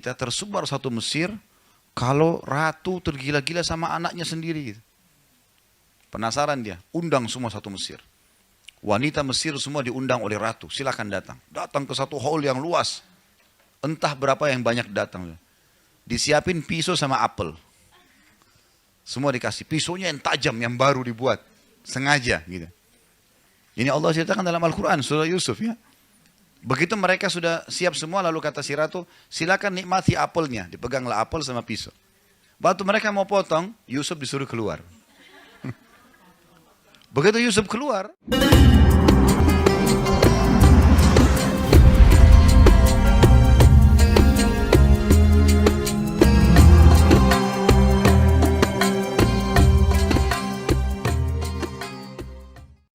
Kita tersebar satu Mesir, kalau ratu tergila-gila sama anaknya sendiri. Penasaran dia, undang semua satu Mesir. Wanita Mesir semua diundang oleh ratu, silakan datang. Datang ke satu hall yang luas. Entah berapa yang banyak datang. Disiapin pisau sama apel. Semua dikasih, pisaunya yang tajam, yang baru dibuat. Sengaja gitu. Ini Allah ceritakan dalam Al-Quran, surah Yusuf ya. Begitu mereka sudah siap semua, lalu kata si ratu, silakan nikmati apelnya. Dipeganglah apel sama pisau. Waktu mereka mau potong, Yusuf disuruh keluar. Begitu Yusuf keluar,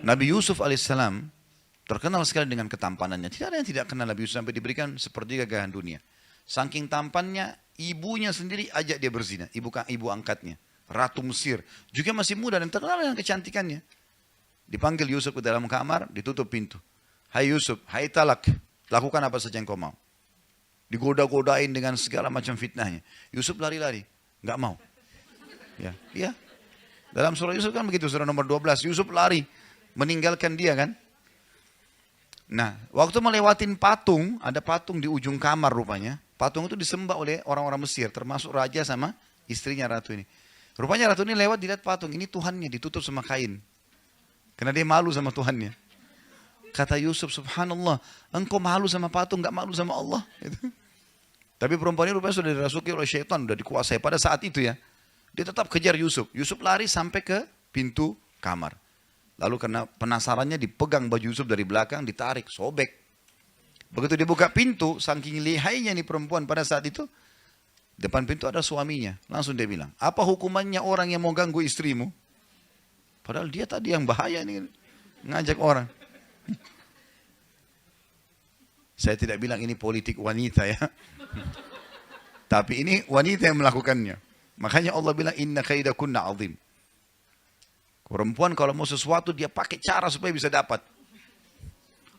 Nabi Yusuf alaihissalam terkenal sekali dengan ketampanannya. Tidak ada yang tidak kenal Nabi Yusuf sampai diberikan sepertiga kekayaan dunia. Saking tampannya, ibunya sendiri ajak dia berzina. Ibu angkatnya, Ratu Mesir. Juga masih muda dan terkenal dengan kecantikannya. Dipanggil Yusuf ke dalam kamar, ditutup pintu. Hai Yusuf, hai talak, lakukan apa saja yang kau mau. Digoda-godain dengan segala macam fitnahnya. Yusuf lari-lari, nggak mau. Ya. Dalam surah Yusuf kan begitu, surah nomor 12. Yusuf lari, meninggalkan dia kan. Nah, waktu melewatin patung, ada patung di ujung kamar rupanya. Patung itu disembah oleh orang-orang Mesir, termasuk raja sama istrinya ratu ini. Rupanya ratu ini lewat, dilihat patung, ini Tuhannya ditutup sama kain. Karena dia malu sama Tuhannya. Kata Yusuf, subhanallah, engkau malu sama patung, gak malu sama Allah. Tapi perempuan ini rupanya sudah dirasuki oleh syaitan, sudah dikuasai pada saat itu ya. Dia tetap kejar Yusuf. Yusuf lari sampai ke pintu kamar. Lalu karena penasarannya dipegang baju Yusuf dari belakang, ditarik, sobek. Begitu dia buka pintu, saking lihainya nih perempuan pada saat itu, depan pintu ada suaminya. Langsung dia bilang, apa hukumannya orang yang mau ganggu istrimu? Padahal dia tadi yang bahaya nih, ngajak orang. Saya tidak bilang ini politik wanita ya. Tapi ini wanita yang melakukannya. Makanya Allah bilang, inna kaidakunna azim. Perempuan kalau mau sesuatu dia pakai cara supaya bisa dapat.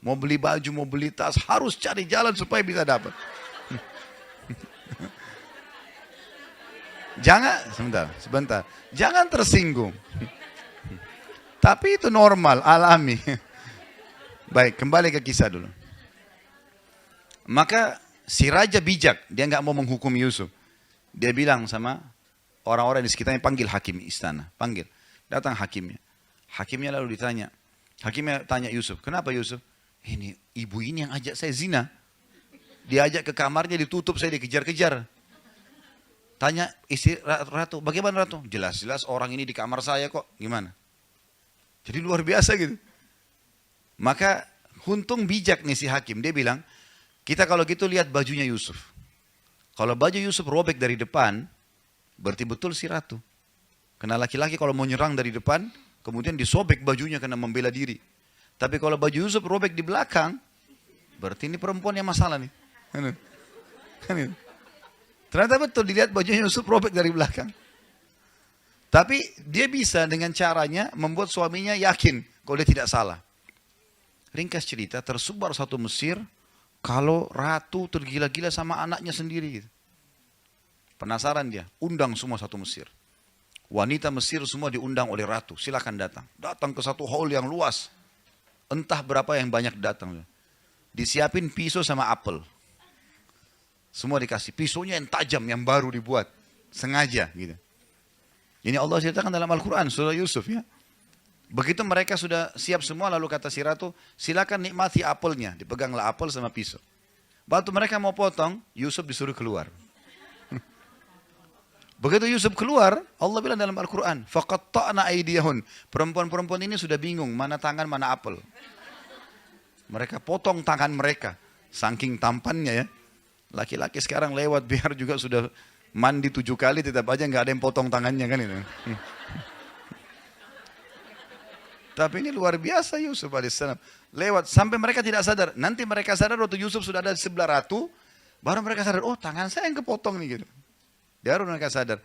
Mau beli baju, mau beli tas, harus cari jalan supaya bisa dapat. Sebentar. Jangan tersinggung. Tapi itu normal, alami. Baik, kembali ke kisah dulu. Maka si raja bijak, dia nggak mau menghukum Yusuf. Dia bilang sama orang-orang di sekitarnya, panggil hakim istana, panggil. Datang hakimnya. Hakimnya lalu ditanya. Hakimnya tanya Yusuf, kenapa Yusuf? Ini ibu ini yang ajak saya zina. Dia ajak ke kamarnya, ditutup, saya dikejar-kejar. Tanya istri ratu, bagaimana ratu? Jelas-jelas orang ini di kamar saya kok, gimana? Jadi luar biasa gitu. Maka untung bijak nih si hakim. Dia bilang, kita kalau gitu lihat bajunya Yusuf. Kalau baju Yusuf robek dari depan, berarti betul si ratu. Karena laki-laki kalau mau nyerang dari depan, kemudian disobek bajunya karena membela diri. Tapi kalau baju Yusuf robek di belakang, berarti ini perempuan yang masalah nih. Ternyata betul dilihat bajunya Yusuf robek dari belakang. Tapi dia bisa dengan caranya membuat suaminya yakin kalau dia tidak salah. Ringkas cerita, tersebar satu Mesir kalau ratu tergila-gila sama anaknya sendiri. Penasaran dia, undang semua satu Mesir. Wanita Mesir semua diundang oleh ratu, silakan datang. Datang ke satu hall yang luas. Entah berapa yang banyak datang. Disiapin pisau sama apel. Semua dikasih, pisaunya yang tajam, yang baru dibuat. Sengaja gitu. Ini Allah ceritakan dalam Al-Quran, surah Yusuf ya. Begitu mereka sudah siap semua, lalu kata si ratu, silakan nikmati apelnya. Dipeganglah apel sama pisau. Waktu mereka mau potong, Yusuf disuruh keluar. Begitu Yusuf keluar, Allah bilang dalam Al-Quran, faqatta'na aydiyahun. Perempuan-perempuan ini sudah bingung, mana tangan, mana apel. Mereka potong tangan mereka, saking tampannya ya. Laki-laki sekarang lewat biar juga sudah mandi 7 kali, tetap aja nggak ada yang potong tangannya kan itu. Tapi ini luar biasa Yusuf alaihissalam. Lewat, sampai mereka tidak sadar. Nanti mereka sadar waktu Yusuf sudah ada di sebelah ratu, baru mereka sadar, oh tangan saya yang kepotong nih gitu. Baru mereka sadar.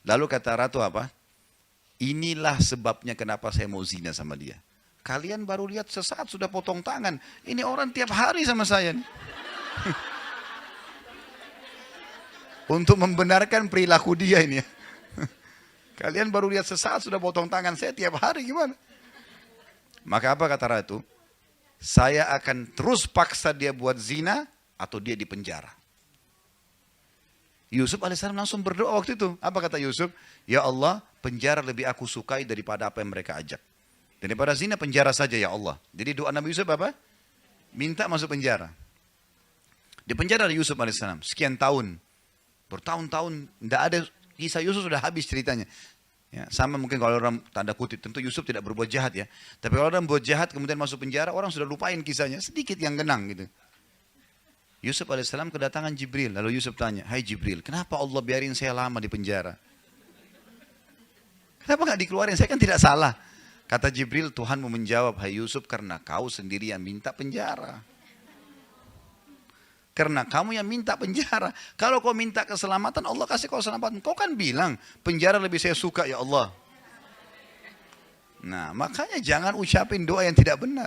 Lalu kata ratu apa? Inilah sebabnya kenapa saya mau zina sama dia. Kalian baru lihat sesaat sudah potong tangan. Ini orang tiap hari sama saya nih. untuk membenarkan perilaku dia ini ya. Kalian baru lihat sesaat sudah potong tangan saya tiap hari, gimana? Maka apa kata ratu? Saya akan terus paksa dia buat zina atau dia dipenjara. Yusuf alaihissalam langsung berdoa waktu itu. Apa kata Yusuf? Ya Allah, penjara lebih aku sukai daripada apa yang mereka ajak. Daripada zina, penjara saja ya Allah. Jadi doa Nabi Yusuf apa? Minta masuk penjara. Di penjara Yusuf alaihissalam sekian tahun. Bertahun-tahun, tidak ada kisah Yusuf sudah habis ceritanya. Ya, sama mungkin kalau orang tanda kutip, tentu Yusuf tidak berbuat jahat ya. Tapi kalau orang berbuat jahat kemudian masuk penjara, orang sudah lupain kisahnya, sedikit yang genang gitu. Yusuf alaihissalam kedatangan Jibril, lalu Yusuf tanya, hai Jibril, kenapa Allah biarin saya lama di penjara? Kenapa nggak dikeluarin? Saya kan tidak salah. Kata Jibril, Tuhanmu menjawab, hai Yusuf, karena kau sendiri yang minta penjara. Karena kamu yang minta penjara. Kalau kau minta keselamatan, Allah kasih kau keselamatan. Kau kan bilang, penjara lebih saya suka ya Allah. Nah, makanya jangan ucapin doa yang tidak benar.